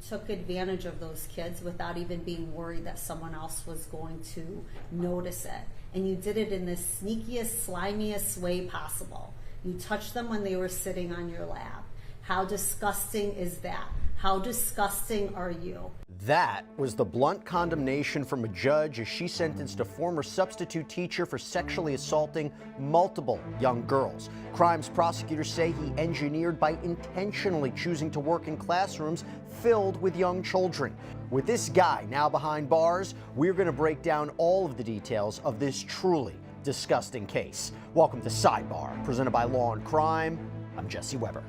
took advantage of those kids without even being worried that someone else was going to notice it. And you did it in the sneakiest, slimiest way possible. You touched them when they were sitting on your lap. How disgusting is that? How disgusting are you? That was the blunt condemnation from a judge as she sentenced a former substitute teacher for sexually assaulting multiple young girls. Crimes prosecutors say he engineered by intentionally choosing to work in classrooms filled with young children. With this guy now behind bars, we're going to break down all of the details of this truly disgusting case. Welcome to Sidebar, presented by Law&Crime. I'm Jesse Weber.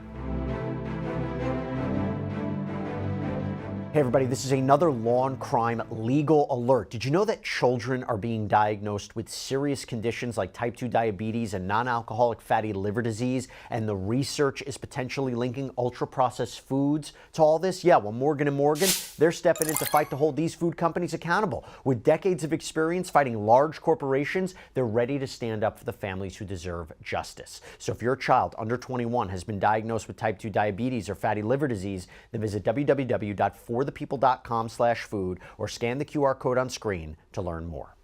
Hey everybody, this is another Law&Crime legal alert. Did you know that children are being diagnosed with serious conditions like type 2 diabetes and non-alcoholic fatty liver disease, and the research is potentially linking ultra-processed foods to all this? Yeah, well, Morgan & Morgan, they're stepping in to fight to hold these food companies accountable. With decades of experience fighting large corporations, they're ready to stand up for the families who deserve justice. So if your child under 21 has been diagnosed with type 2 diabetes or fatty liver disease, then visit www.forthepeople.com/food or scan the QR code on screen to learn more.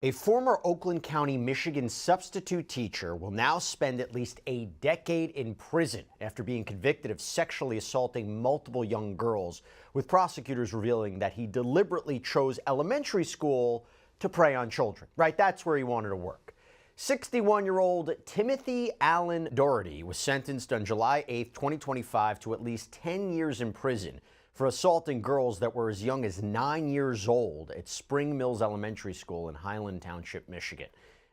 A former Oakland County, Michigan substitute teacher will now spend at least a decade in prison after being convicted of sexually assaulting multiple young girls, with prosecutors revealing that he deliberately chose elementary school to prey on children. Right, that's where he wanted to work. 61-year-old Timothy Allen Daugherty was sentenced on July 8, 2025 to at least 10 years in prison for assaulting girls that were as young as 9 years old at Spring Mills Elementary School in Highland Township, Michigan.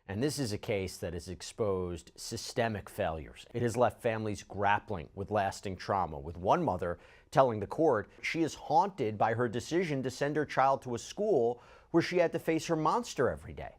And this is a case that has exposed systemic failures. It has left families grappling with lasting trauma, with one mother telling the court she is haunted by her decision to send her child to a school where she had to face her monster every day.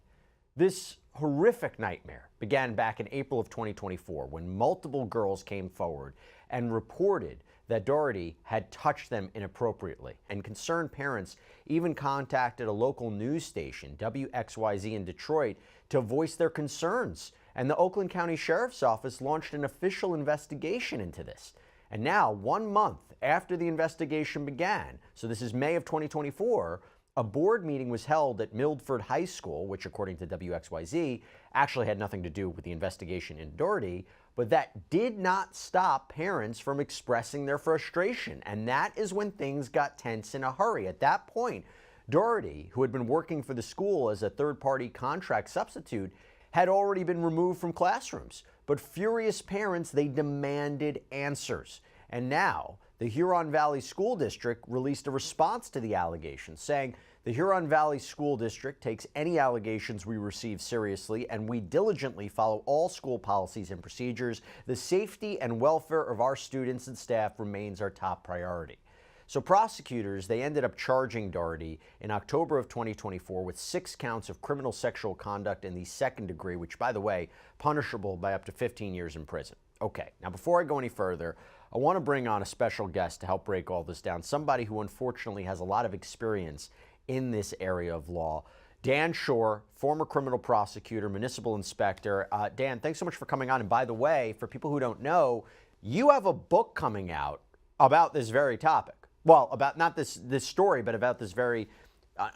This horrific nightmare began back in April of 2024 when multiple girls came forward and reported that Daugherty had touched them inappropriately. And concerned parents even contacted a local news station, WXYZ in Detroit, to voice their concerns. And the Oakland County Sheriff's Office launched an official investigation into this. And now, 1 month after the investigation began, so this is May of 2024, a board meeting was held at Milford High School, which according to WXYZ actually had nothing to do with the investigation in Daugherty, but that did not stop parents from expressing their frustration. And that is when things got tense in a hurry. At that point, Daugherty, who had been working for the school as a third-party contract substitute, had already been removed from classrooms. But furious parents, they demanded answers. And now, the Huron Valley School District released a response to the allegations, saying, "The Huron Valley School District takes any allegations we receive seriously, and we diligently follow all school policies and procedures. The safety and welfare of our students and staff remains our top priority." So prosecutors, they ended up charging Daugherty in October of 2024 with 6 counts of criminal sexual conduct in the second degree, which, by the way, punishable by up to 15 years in prison. Okay, now before I go any further, I want to bring on a special guest to help break all this down, somebody who unfortunately has a lot of experience in this area of law. Dan Schorr, former criminal prosecutor, municipal inspector. Dan, thanks so much for coming on. And by the way, for people who don't know, you have a book coming out about this very topic. Well, about not this story, but about this very,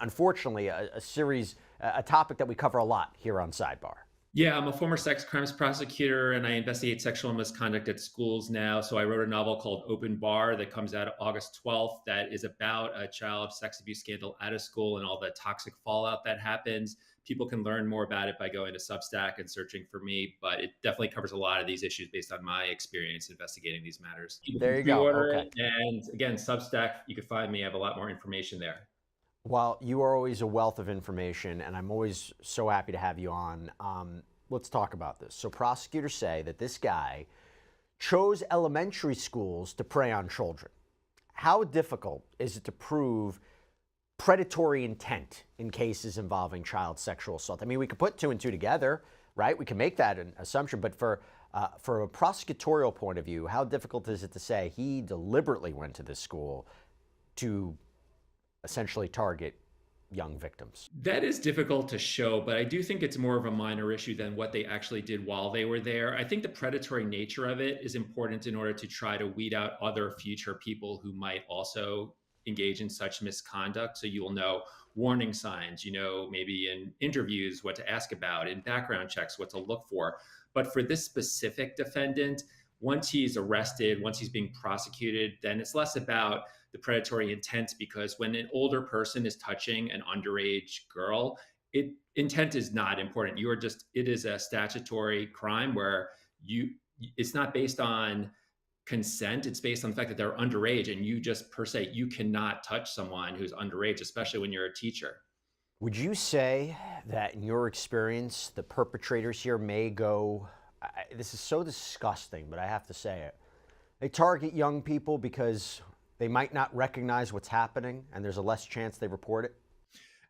unfortunately, a series, a topic that we cover a lot here on Sidebar. Yeah, I'm a former sex crimes prosecutor and I investigate sexual misconduct at schools now. So I wrote a novel called Open Bar that comes out August 12th that is about a child sex abuse scandal at a school and all the toxic fallout that happens. People can learn more about it by going to Substack and searching for me, but it definitely covers a lot of these issues based on my experience investigating these matters. There you go. Okay. And again, Substack, you can find me. I have a lot more information there. Well, you are always a wealth of information, and I'm always so happy to have you on. Let's talk about this. So prosecutors say that this guy chose elementary schools to prey on children. How difficult is it to prove predatory intent in cases involving child sexual assault? I mean, we could put 2 and 2 together, right? We can make that an assumption, but for a prosecutorial point of view, how difficult is it to say he deliberately went to this school to essentially target young victims? That is difficult to show, but I do think it's more of a minor issue than what they actually did while they were there. I think the predatory nature of it is important in order to try to weed out other future people who might also engage in such misconduct. So you will know warning signs, maybe in interviews, what to ask about, in background checks, what to look for. But for this specific defendant, once he's arrested, once he's being prosecuted, then it's less about the predatory intent, because when an older person is touching an underage girl, intent is not important. It is a statutory crime where it's not based on consent. It's based on the fact that they're underage, and you just per se, you cannot touch someone who's underage, especially when you're a teacher. Would you say that in your experience, the perpetrators here may go, this is so disgusting, but I have to say it, they target young people because they might not recognize what's happening and there's a less chance they report it?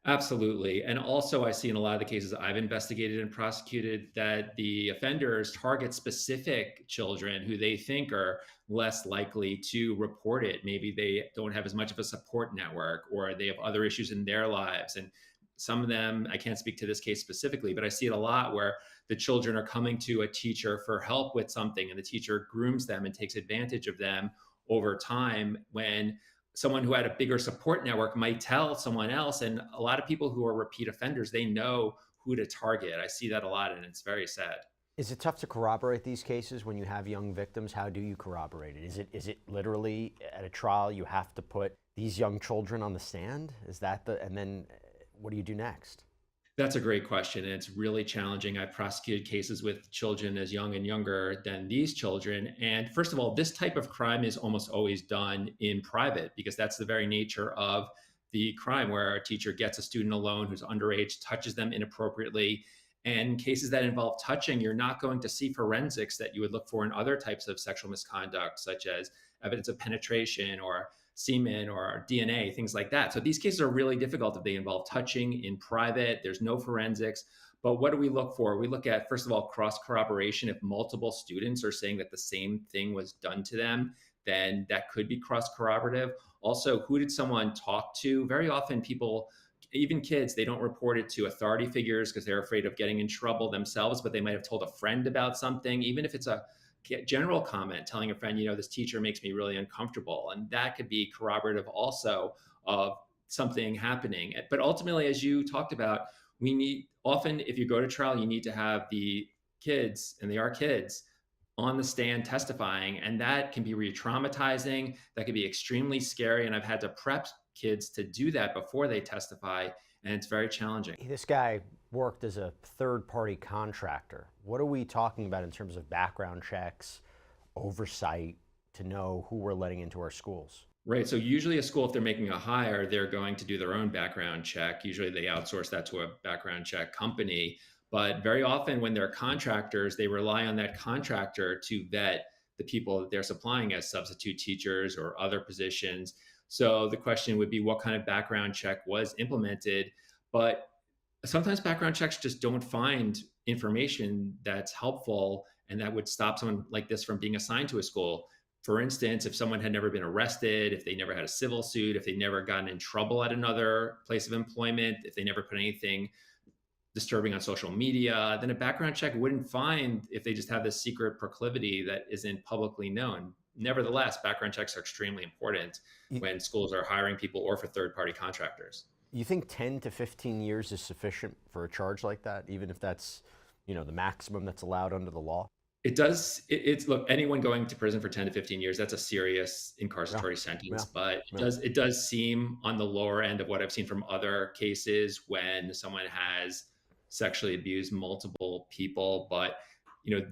Absolutely. And also, I see in a lot of the cases I've investigated and prosecuted that the offenders target specific children who they think are less likely to report it. Maybe they don't have as much of a support network, or they have other issues in their lives. And some of them, I can't speak to this case specifically, but I see it a lot where the children are coming to a teacher for help with something, and the teacher grooms them and takes advantage of them over time, when someone who had a bigger support network might tell someone else. And a lot of people who are repeat offenders, they know who to target. I see that a lot, and it's very sad. Is it tough to corroborate these cases when you have young victims? How do you corroborate it? Is it literally at a trial you have to put these young children on the stand? And then what do you do next? That's a great question, and it's really challenging. I've prosecuted cases with children as young and younger than these children. And first of all, this type of crime is almost always done in private, because that's the very nature of the crime, where a teacher gets a student alone who's underage, touches them inappropriately. And cases that involve touching, you're not going to see forensics that you would look for in other types of sexual misconduct, such as evidence of penetration or semen or DNA, things like that. So these cases are really difficult if they involve touching in private. There's no forensics. But what do we look for? We look at, first of all, cross corroboration. If multiple students are saying that the same thing was done to them, then that could be cross corroborative. Also, who did someone talk to? Very often people, even kids, they don't report it to authority figures because they're afraid of getting in trouble themselves, but they might have told a friend about something, even if it's a general comment, telling a friend, this teacher makes me really uncomfortable. And that could be corroborative also of something happening. But ultimately, as you talked about, often if you go to trial, you need to have the kids, and they are kids, on the stand testifying. And that can be re-traumatizing. That can be extremely scary. And I've had to prep kids to do that before they testify. And it's very challenging. This guy worked as a third-party contractor. What are we talking about in terms of background checks, oversight, to know who we're letting into our schools? Right. So usually a school, if they're making a hire, they're going to do their own background check. Usually they outsource that to a background check company. But very often when they're contractors, they rely on that contractor to vet the people that they're supplying as substitute teachers or other positions. So the question would be, what kind of background check was implemented? But sometimes background checks just don't find information that's helpful and that would stop someone like this from being assigned to a school. For instance, if someone had never been arrested, if they never had a civil suit, if they never gotten in trouble at another place of employment, if they never put anything disturbing on social media, then a background check wouldn't find if they just have this secret proclivity that isn't publicly known. Nevertheless, background checks are extremely important when schools are hiring people or for third-party contractors. You think 10 to 15 years is sufficient for a charge like that, even if that's, the maximum that's allowed under the law? It does. Look, anyone going to prison for 10 to 15 years, that's a serious incarceratory sentence. But it does seem on the lower end of what I've seen from other cases when someone has sexually abused multiple people. But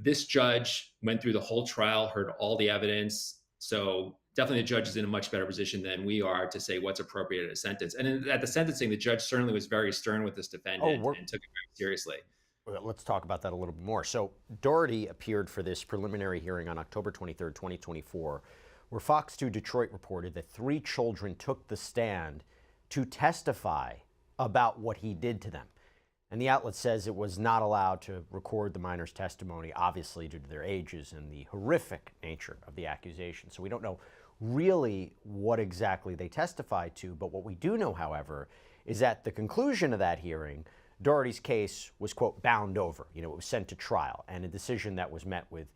this judge went through the whole trial, heard all the evidence. So definitely the judge is in a much better position than we are to say what's appropriate at a sentence. And at the sentencing, the judge certainly was very stern with this defendant and took it very seriously. Well, let's talk about that a little bit more. So Daugherty appeared for this preliminary hearing on October 23rd, 2024, where Fox 2 Detroit reported that 3 children took the stand to testify about what he did to them. And the outlet says it was not allowed to record the minors' testimony, obviously due to their ages and the horrific nature of the accusation. So we don't know really what exactly they testified to, but what we do know, however, is at the conclusion of that hearing, Daugherty's case was, quote, bound over. It was sent to trial, and a decision that was met with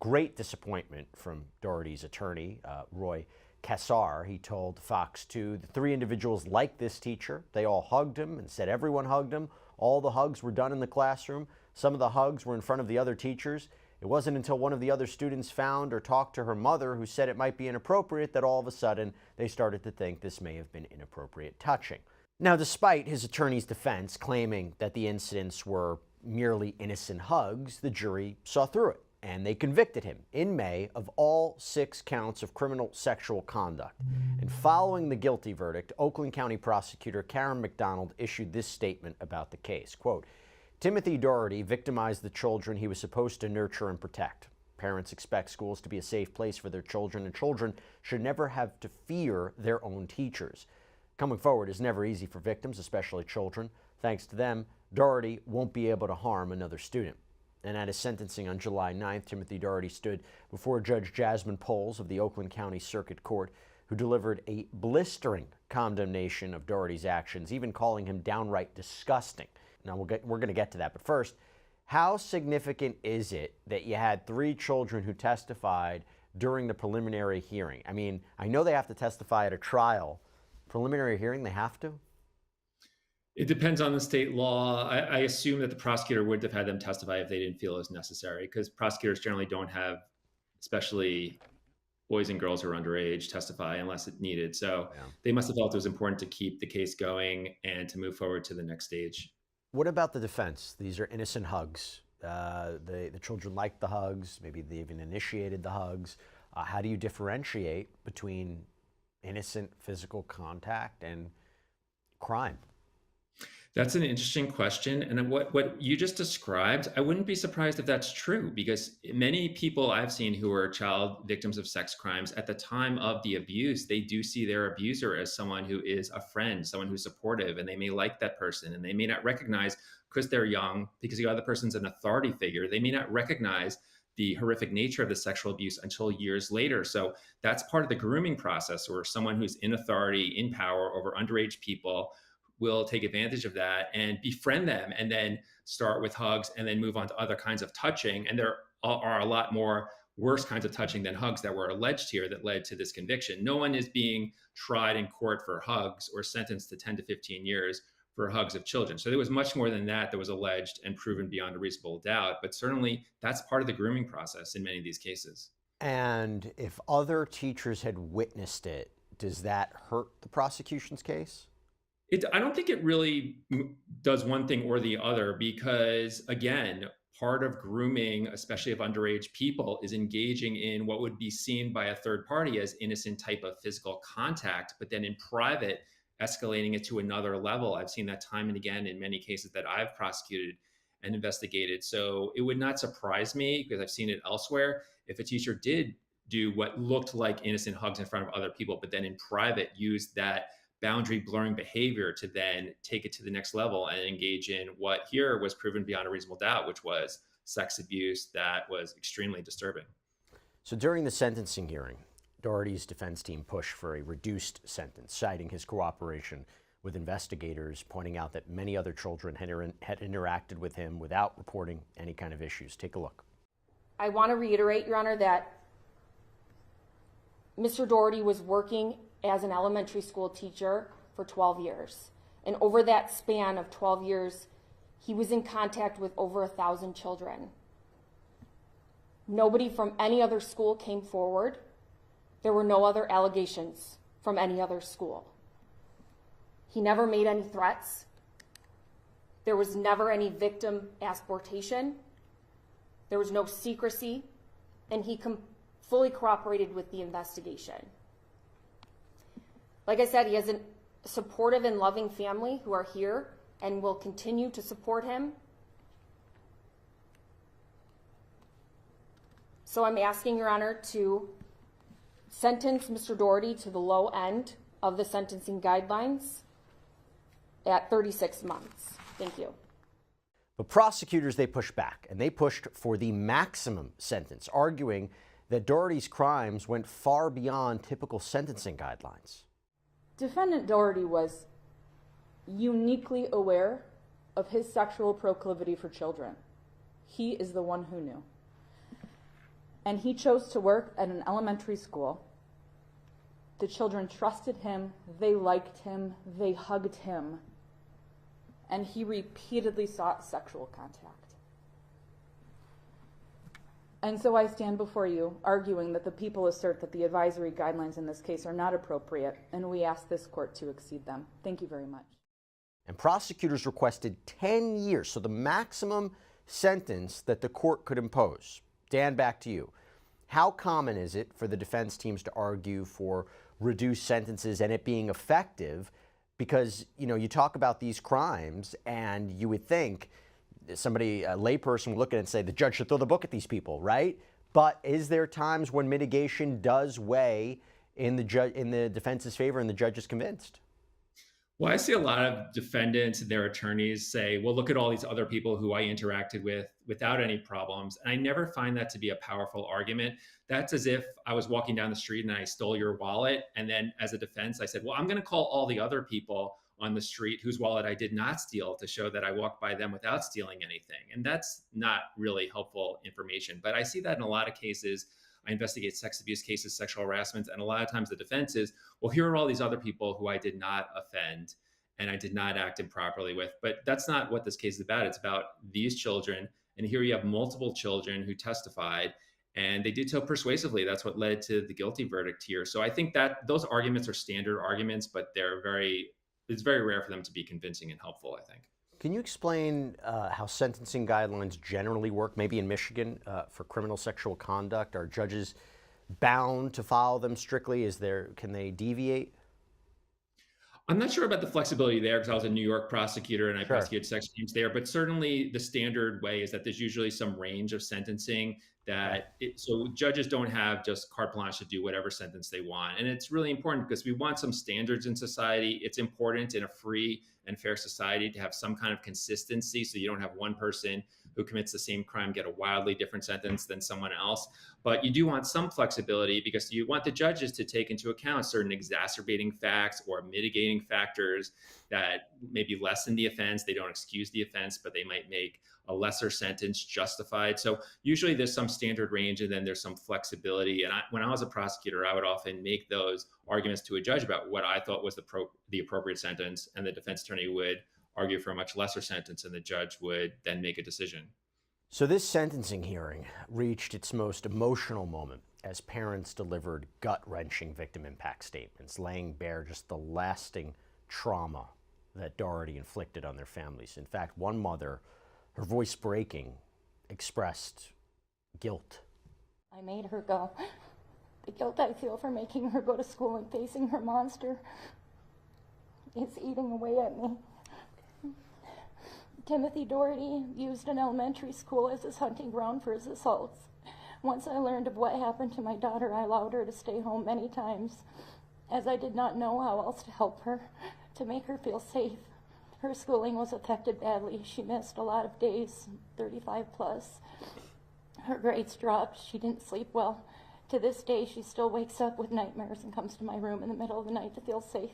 great disappointment from Daugherty's attorney, Roy Kassar. He told Fox 2, the three individuals liked this teacher. They all hugged him and said everyone hugged him. All the hugs were done in the classroom. Some of the hugs were in front of the other teachers. It wasn't until one of the other students found or talked to her mother, who said it might be inappropriate, that all of a sudden they started to think this may have been inappropriate touching. Now, despite his attorney's defense claiming that the incidents were merely innocent hugs, the jury saw through it, and they convicted him in May of all 6 counts of criminal sexual conduct. And following the guilty verdict, Oakland County prosecutor Karen McDonald issued this statement about the case, quote, Timothy Daugherty victimized the children he was supposed to nurture and protect. Parents expect schools to be a safe place for their children, and children should never have to fear their own teachers. Coming forward is never easy for victims, especially children. Thanks to them, Daugherty won't be able to harm another student. And at his sentencing on July 9th, Timothy Daugherty stood before Judge Jasmine Poles of the Oakland County Circuit Court, who delivered a blistering condemnation of Daugherty's actions, even calling him downright disgusting. Now, we're going to get to that, but first, how significant is it that you had 3 children who testified during the preliminary hearing? I mean, I know they have to testify at a trial. Preliminary hearing, they have to? It depends on the state law. I assume that the prosecutor would have had them testify if they didn't feel it was necessary, because prosecutors generally don't have, especially boys and girls who are underage, testify unless it's needed. So They must have felt it was important to keep the case going and to move forward to the next stage. What about the defense? These are innocent hugs. The children liked the hugs. Maybe they even initiated the hugs. How do you differentiate between innocent physical contact and crime? That's an interesting question. And what you just described, I wouldn't be surprised if that's true, because many people I've seen who are child victims of sex crimes, at the time of the abuse, they do see their abuser as someone who is a friend, someone who's supportive, and they may like that person, and they may not recognize, because they're young, because the other person's an authority figure, they may not recognize the horrific nature of the sexual abuse until years later. So that's part of the grooming process, where someone who's in authority, in power over underage people will take advantage of that and befriend them, and then start with hugs and then move on to other kinds of touching. And there are a lot more worse kinds of touching than hugs that were alleged here that led to this conviction. No one is being tried in court for hugs or sentenced to 10 to 15 years for hugs of children. So there was much more than that was alleged and proven beyond a reasonable doubt. But certainly that's part of the grooming process in many of these cases. And if other teachers had witnessed it, does that hurt the prosecution's case? I don't think it really does one thing or the other, because, again, part of grooming, especially of underage people, is engaging in what would be seen by a third party as innocent type of physical contact, but then in private, escalating it to another level. I've seen that time and again in many cases that I've prosecuted and investigated. So it would not surprise me, because I've seen it elsewhere, if a teacher did do what looked like innocent hugs in front of other people, but then in private used that boundary blurring behavior to then take it to the next level and engage in what here was proven beyond a reasonable doubt, which was sex abuse that was extremely disturbing. So during the sentencing hearing, Daugherty's defense team pushed for a reduced sentence, citing his cooperation with investigators, pointing out that many other children had interacted with him without reporting any kind of issues. Take a look. I want to reiterate, Your Honor, that Mr. Daugherty was working as an elementary school teacher for 12 years. And over that span of 12 years, he was in contact with over 1,000 children. Nobody from any other school came forward. There were no other allegations from any other school. He never made any threats. There was never any victim asportation. There was no secrecy, and he fully cooperated with the investigation. Like I said, he has a supportive and loving family who are here and will continue to support him. So I'm asking, Your Honor, to sentence Mr. Daugherty to the low end of the sentencing guidelines at 36 months. Thank you. But prosecutors, they pushed back, and they pushed for the maximum sentence, arguing that Daugherty's crimes went far beyond typical sentencing guidelines. Defendant Daugherty was uniquely aware of his sexual proclivity for children. He is the one who knew. And he chose to work at an elementary school. The children trusted him, they liked him, they hugged him, and he repeatedly sought sexual contact. And so I stand before you arguing that the people assert that the advisory guidelines in this case are not appropriate, and we ask this court to exceed them. Thank you very much. And prosecutors requested 10 years, so the maximum sentence that the court could impose. Dan, back to you. How common is it for the defense teams to argue for reduced sentences and it being effective? Because, you talk about these crimes and you would think somebody, a layperson, would look at it and say the judge should throw the book at these people, right? But is there times when mitigation does weigh in the defense's favor and the judge is convinced? Well, I see a lot of defendants and their attorneys say, well, look at all these other people who I interacted with without any problems. And I never find that to be a powerful argument. That's as if I was walking down the street and I stole your wallet. And then as a defense, I said, well, I'm going to call all the other people on the street whose wallet I did not steal to show that I walked by them without stealing anything. And that's not really helpful information. But I see that in a lot of cases. I investigate sex abuse cases, sexual harassment, and a lot of times the defense is, well, here are all these other people who I did not offend and I did not act improperly with. But that's not what this case is about. It's about these children. And here you have multiple children who testified, and they did so persuasively. That's what led to the guilty verdict here. So I think that those arguments are standard arguments, but it's very rare for them to be convincing and helpful, I think. Can you explain how sentencing guidelines generally work, maybe in Michigan, for criminal sexual conduct? Are judges bound to follow them strictly? Can they deviate? I'm not sure about the flexibility there because I was a New York prosecutor and I prosecuted sex crimes there, but certainly the standard way is that there's usually some range of sentencing so judges don't have just carte blanche to do whatever sentence they want. And it's really important because we want some standards in society. It's important in a free and fair society to have some kind of consistency so you don't have one person who commits the same crime get a wildly different sentence than someone else. But you do want some flexibility because you want the judges to take into account certain exacerbating facts or mitigating factors that maybe lessen the offense. They don't excuse the offense, but they might make a lesser sentence justified. So usually there's some standard range and then there's some flexibility. And when I was a prosecutor, I would often make those arguments to a judge about what I thought was the appropriate sentence, and the defense attorney would argue for a much lesser sentence, and the judge would then make a decision. So this sentencing hearing reached its most emotional moment as parents delivered gut-wrenching victim impact statements, laying bare just the lasting trauma that Daugherty inflicted on their families. In fact, one mother, her voice breaking, expressed guilt. I made her go. The guilt I feel for making her go to school and facing her monster is eating away at me. Timothy Daugherty used an elementary school as his hunting ground for his assaults. Once I learned of what happened to my daughter, I allowed her to stay home many times, as I did not know how else to help her, to make her feel safe. Her schooling was affected badly. She missed a lot of days, 35 plus. Her grades dropped. She didn't sleep well. To this day, she still wakes up with nightmares and comes to my room in the middle of the night to feel safe.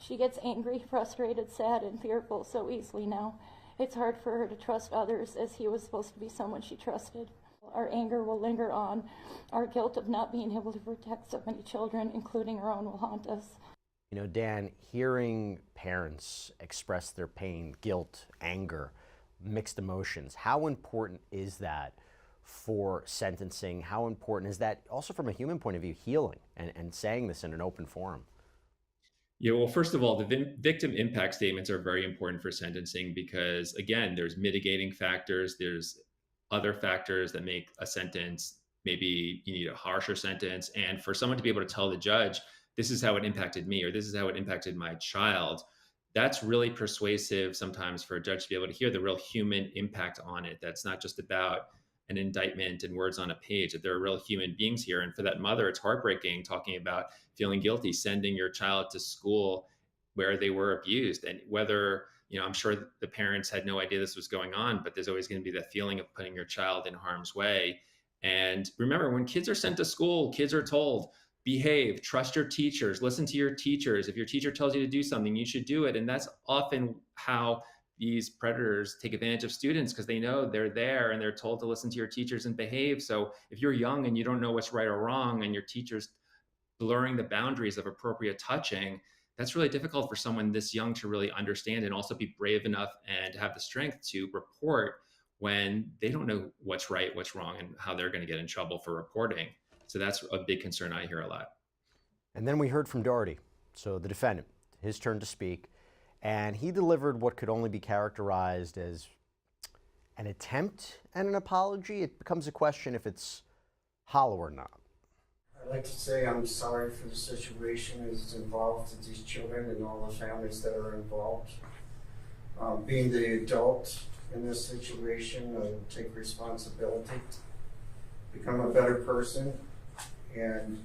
She gets angry, frustrated, sad, and fearful so easily now. It's hard for her to trust others, as he was supposed to be someone she trusted. Our anger will linger on. Our guilt of not being able to protect so many children, including our own, will haunt us. You know, Dan, hearing parents express their pain, guilt, anger, mixed emotions, how important is that for sentencing? How important is that also from a human point of view, healing and saying this in an open forum? Yeah, well, first of all, the victim impact statements are very important for sentencing because, again, there's mitigating factors, there's other factors that make a sentence, maybe you need a harsher sentence. And for someone to be able to tell the judge, this is how it impacted me, or this is how it impacted my child, that's really persuasive sometimes for a judge to be able to hear the real human impact on it. That's not just about an indictment and words on a page, that there are real human beings here. And for that mother, it's heartbreaking talking about feeling guilty, sending your child to school where they were abused. And whether, I'm sure the parents had no idea this was going on, but there's always going to be that feeling of putting your child in harm's way. And remember, when kids are sent to school, kids are told, behave, trust your teachers, listen to your teachers. If your teacher tells you to do something, you should do it. And that's often how these predators take advantage of students, because they know they're there and they're told to listen to your teachers and behave. So if you're young and you don't know what's right or wrong, and your teacher's blurring the boundaries of appropriate touching, that's really difficult for someone this young to really understand, and also be brave enough and have the strength to report when they don't know what's right, what's wrong, and how they're going to get in trouble for reporting. So that's a big concern I hear a lot. And then we heard from Daugherty, so the defendant, his turn to speak, and he delivered what could only be characterized as an attempt at an apology. It becomes a question if it's hollow or not. I'd like to say I'm sorry for the situation that's involved with these children and all the families that are involved. Being the adult in this situation, I take responsibility, become a better person, and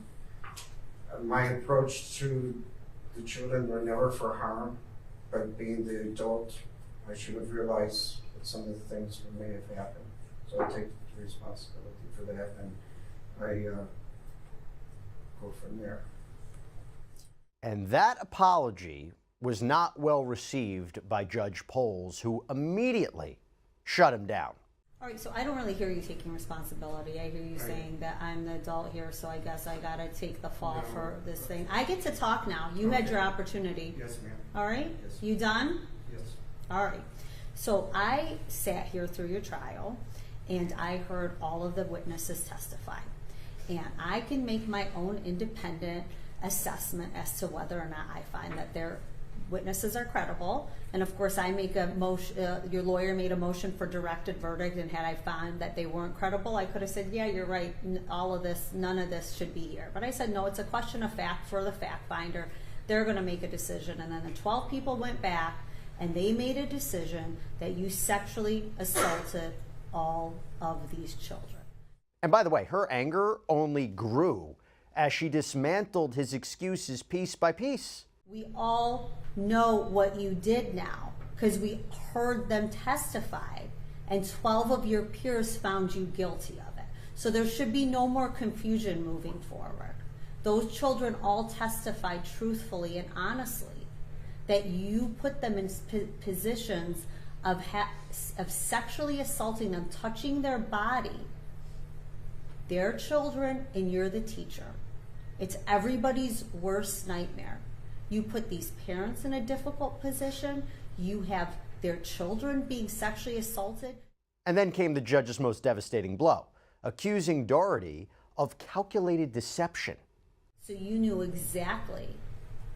my approach to the children were never for harm, but being the adult, I should have realized that some of the things that may have happened. So I take the responsibility for that, and I go from there. And that apology was not well received by Judge Poles, who immediately shut him down. All right, so I don't really hear you taking responsibility. I hear you saying that I'm the adult here, so I guess I gotta take the fall for this thing. I get to talk now. You had your opportunity. Yes, ma'am. All right? Yes. You done? Yes. All right. So I sat here through your trial, and I heard all of the witnesses testify. And I can make my own independent assessment as to whether or not I find that their witnesses are credible. And of course, I make a motion, your lawyer made a motion for directed verdict, and had I found that they weren't credible, I could have said, yeah, you're right, all of this, none of this should be here. But I said, no, it's a question of fact for the fact finder. They're gonna make a decision. And then the 12 people went back, and they made a decision that you sexually assaulted all of these children. And by the way, her anger only grew as she dismantled his excuses piece by piece. We all know what you did now, because we heard them testify, and 12 of your peers found you guilty of it. So there should be no more confusion moving forward. Those children all testified truthfully and honestly that you put them in positions of sexually assaulting them, touching their body. They're children, and you're the teacher. It's everybody's worst nightmare. You put these parents in a difficult position. You have their children being sexually assaulted. And then came the judge's most devastating blow, accusing Daugherty of calculated deception. So you knew exactly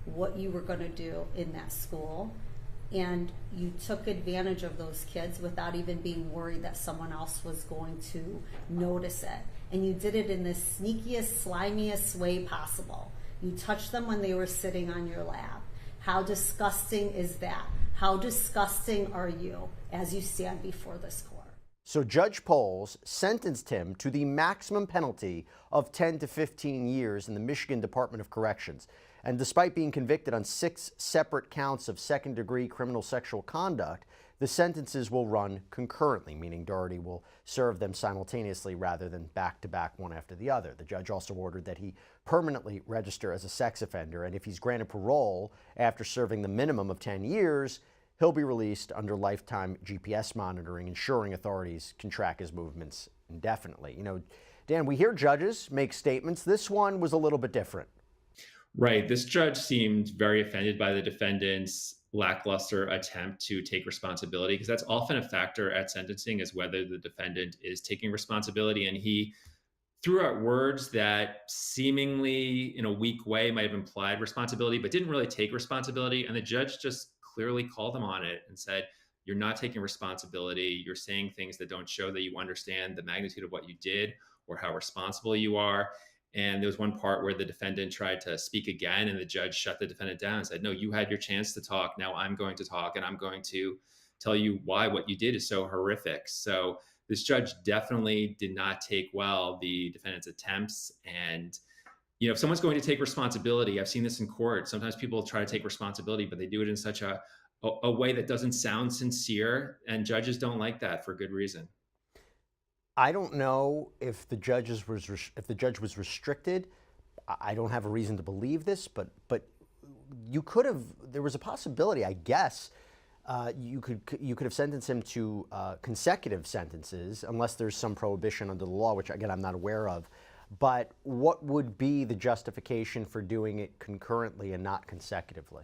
what you were going to do in that school, and you took advantage of those kids without even being worried that someone else was going to notice it. And you did it in the sneakiest, slimiest way possible. You touched them when they were sitting on your lap. How disgusting is that? How disgusting are you as you stand before this court? So Judge Poles sentenced him to the maximum penalty of 10 to 15 years in the Michigan Department of Corrections. And despite being convicted on 6 separate counts of second-degree criminal sexual conduct, the sentences will run concurrently, meaning Daugherty will serve them simultaneously rather than back-to-back one after the other. The judge also ordered that he permanently register as a sex offender, and if he's granted parole after serving the minimum of 10 years, he'll be released under lifetime GPS monitoring, ensuring authorities can track his movements indefinitely. You know, Dan, we hear judges make statements. This one was a little bit different. Right. This judge seemed very offended by the defendant's lackluster attempt to take responsibility, because that's often a factor at sentencing, is whether the defendant is taking responsibility. And he threw out words that seemingly in a weak way might have implied responsibility, but didn't really take responsibility. And the judge just clearly called him on it and said, you're not taking responsibility. You're saying things that don't show that you understand the magnitude of what you did or how responsible you are. And there was one part where the defendant tried to speak again, and the judge shut the defendant down and said, no, you had your chance to talk. Now I'm going to talk, and I'm going to tell you why what you did is so horrific. So this judge definitely did not take well the defendant's attempts. And, you know, if someone's going to take responsibility, I've seen this in court. Sometimes people try to take responsibility, but they do it in such a way that doesn't sound sincere, and judges don't like that for good reason. I don't know if the judge was restricted. I don't have a reason to believe this, but you could have, there was a possibility, I guess, you could have sentenced him to consecutive sentences, unless there's some prohibition under the law, which again I'm not aware of. But what would be the justification for doing it concurrently and not consecutively?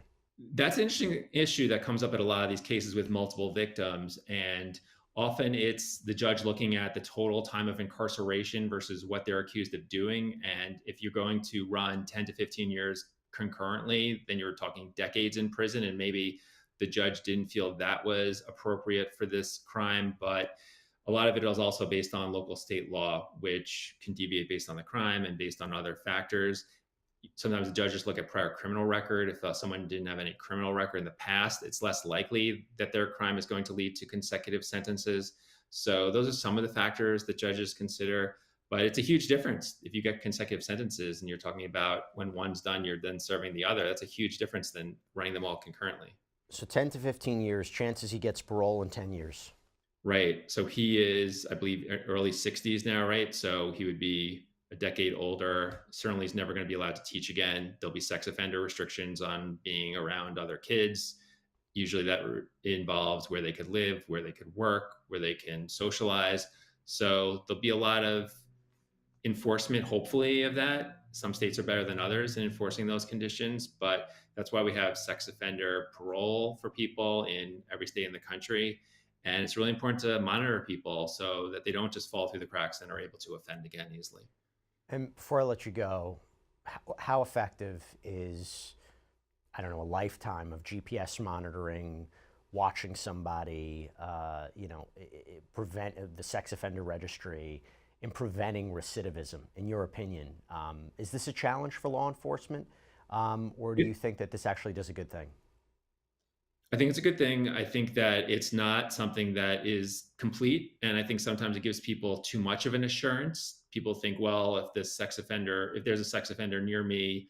That's an interesting issue that comes up in a lot of these cases with multiple victims. And often it's the judge looking at the total time of incarceration versus what they're accused of doing. And if you're going to run 10 to 15 years concurrently, then you're talking decades in prison. And maybe the judge didn't feel that was appropriate for this crime. But a lot of it is also based on local state law, which can deviate based on the crime and based on other factors. Sometimes the judges look at prior criminal record. If someone didn't have any criminal record in the past, it's less likely that their crime is going to lead to consecutive sentences. So those are some of the factors that judges consider. But it's a huge difference if you get consecutive sentences and you're talking about when one's done, you're then serving the other. That's a huge difference than running them all concurrently. So 10 to 15 years, chances he gets parole in 10 years. Right. So he is, I believe, early 60s now, right? So he would be a decade older. Certainly he's never going to be allowed to teach again. There'll be sex offender restrictions on being around other kids. Usually that involves where they could live, where they could work, where they can socialize. So there'll be a lot of enforcement, hopefully, of that. Some states are better than others in enforcing those conditions, but that's why we have sex offender parole for people in every state in the country. And it's really important to monitor people so that they don't just fall through the cracks and are able to offend again easily. And before I let you go, how effective is, I don't know, a lifetime of GPS monitoring, watching somebody, prevent the sex offender registry in preventing recidivism, in your opinion? Is this a challenge for law enforcement, or do you think that this actually does a good thing? I think it's a good thing. I think that it's not something that is complete. And I think sometimes it gives people too much of an assurance. People think, well, if there's a sex offender near me,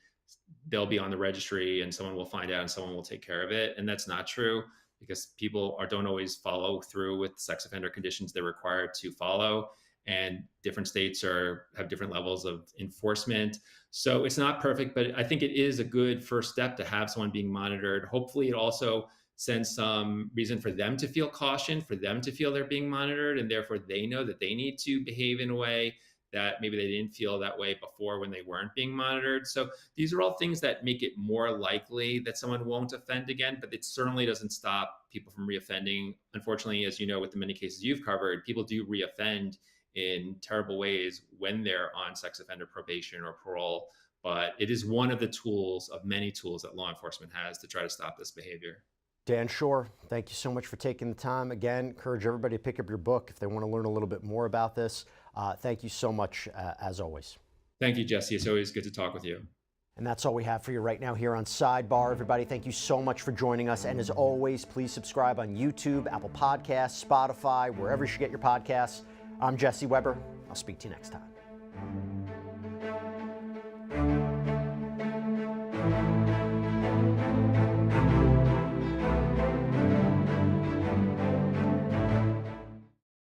they'll be on the registry and someone will find out and someone will take care of it. And that's not true, because people don't always follow through with sex offender conditions they're required to follow. And different states have different levels of enforcement. So it's not perfect, but I think it is a good first step to have someone being monitored. Hopefully it also sends some reason for them to feel caution, for them to feel they're being monitored, and therefore they know that they need to behave in a way that maybe they didn't feel that way before when they weren't being monitored. So these are all things that make it more likely that someone won't offend again, but it certainly doesn't stop people from reoffending. Unfortunately, as you know, with the many cases you've covered, people do reoffend in terrible ways when they're on sex offender probation or parole. But it is one of the tools of many tools that law enforcement has to try to stop this behavior. Dan Schorr, thank you so much for taking the time. Again, encourage everybody to pick up your book if they want to learn a little bit more about this. Thank you so much, as always. Thank you, Jesse. It's always good to talk with you. And that's all we have for you right now here on Sidebar. Everybody, thank you so much for joining us. And as always, please subscribe on YouTube, Apple Podcasts, Spotify, wherever you should get your podcasts. I'm Jesse Weber. I'll speak to you next time.